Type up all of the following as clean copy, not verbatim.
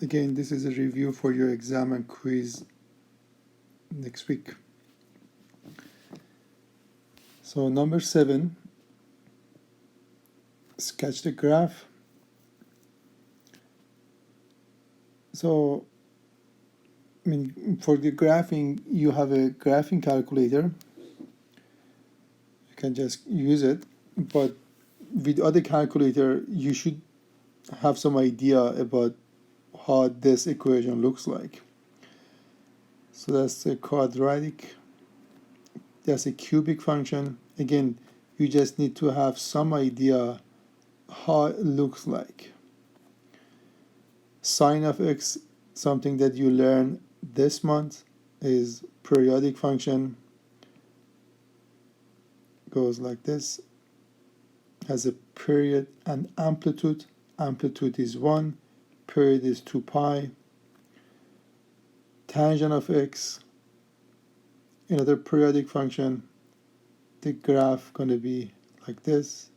Again, this is a review for your exam and quiz next week. So number 7, sketch the graph. So, for the graphing, you have a graphing calculator. You can just use it, but with other calculator, you should have some idea about how this equation looks like. So that's a quadratic, that's a cubic function. Again, you just need to have some idea how it looks like. Sine of x, something that you learn this month, is periodic function. Goes like this, has a period and amplitude. Amplitude is 1, period is 2 pi. Tangent of x, another periodic function. The graph going to be like this.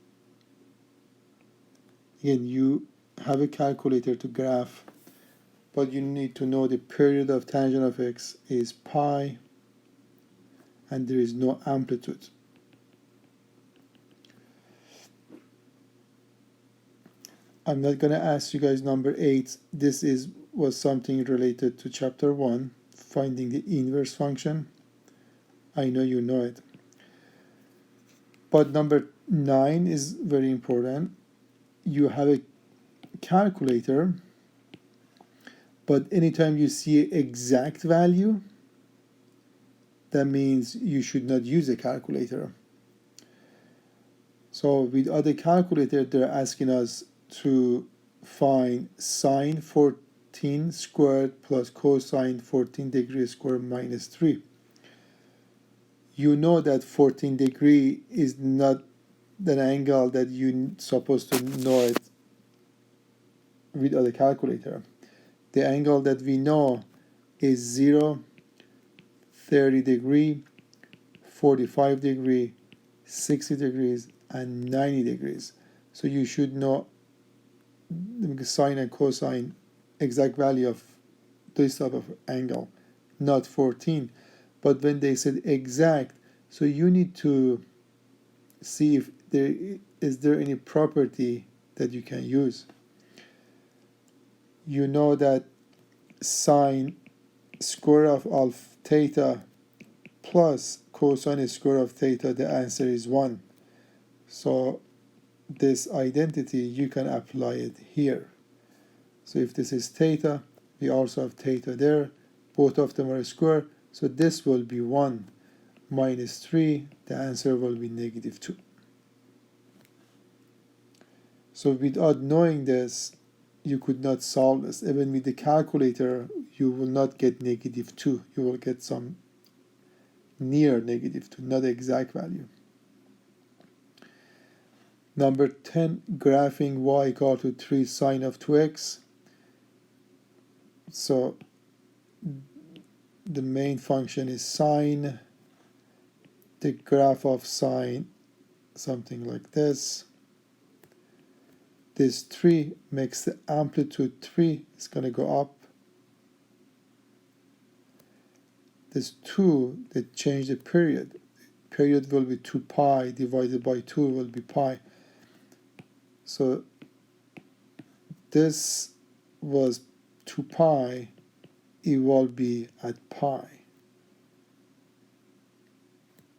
Again, you have a calculator to graph, but you need to know the period of tangent of x is pi, and there is no amplitude. I'm not going to ask you guys number 8. This was something related to chapter 1, finding the inverse function. I know you know it. But number 9 is very important. You have a calculator, but anytime you see exact value, that means you should not use a calculator. So with other calculator, they're asking us to find sine 14 squared plus cosine 14 degrees squared minus 3. You know that 14 degree is not an angle that you're supposed to know it with other calculator. The angle that we know is 0, 30 degree, 45 degree, 60 degrees, and 90 degrees. So you should know the sine and cosine exact value of this type of angle, not 14. But when they said exact, so you need to see if there is any property that you can use. You know that sine square of alpha theta plus cosine square of theta, the answer is 1. So this identity, you can apply it here. So if this is theta, we also have theta there. Both of them are square. So this will be 1 minus 3. The answer will be negative 2. So without knowing this, you could not solve this. Even with the calculator, you will not get negative 2. You will get some near negative 2, not the exact value. Number 10, graphing y equal to 3 sine of 2x. So the main function is sine. The graph of sine, something like this. This 3 makes the amplitude 3. It's going to go up. This 2, they change the period. Period will be 2 pi divided by 2 will be pi. So this was 2 pi, it will be at pi.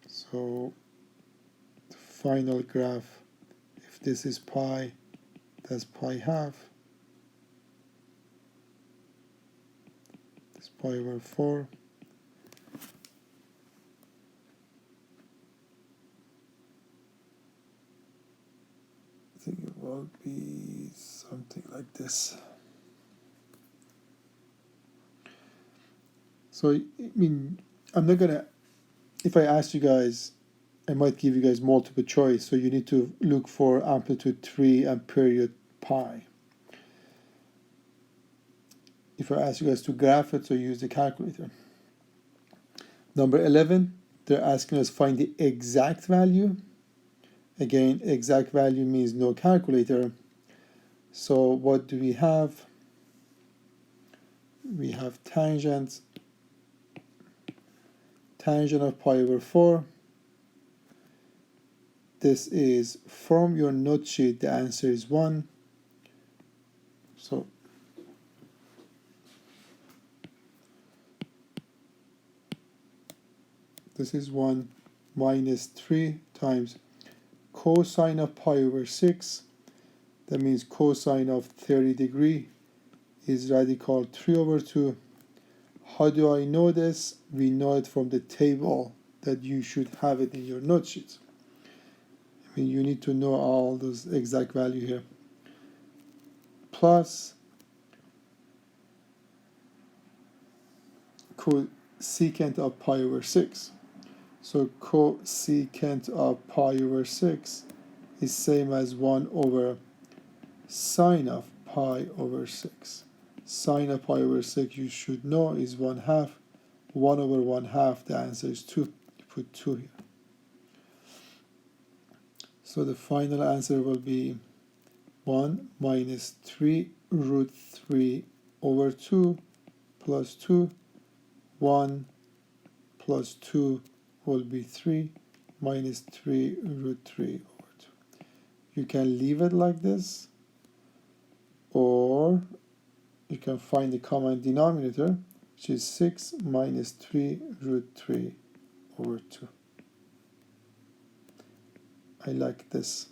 So the final graph, if this is pi, that's pi half. This pi over 4. I think it will be something like this. So, I'm not gonna, if I ask you guys, I might give you guys multiple choice. So you need to look for amplitude 3 and period pi. If I ask you guys to graph it, so use the calculator. Number 11, they're asking us find the exact value. Again, exact value means no calculator. So what do we have? we have tangent of pi over 4. This is from your note sheet, the answer is 1. So this is 1 minus 3 times cosine of pi over 6. That means cosine of 30 degree is radical 3 over 2. How do I know this? We know it from the table that you should have it in your note sheet. I mean, you need to know all those exact value here. Plus cosecant of pi over 6. So cosecant of pi over 6 is same as 1 over sine of pi over 6. Sine of pi over 6 you should know is 1/2. 1 over 1/2, the answer is 2. You put 2 here. So the final answer will be 1 minus 3 root 3 over 2 plus 2. 1 plus 2 will be 3 minus 3 root 3 over 2. You can leave it like this, or you can find the common denominator, which is 6 minus 3 root 3 over 2. I like this.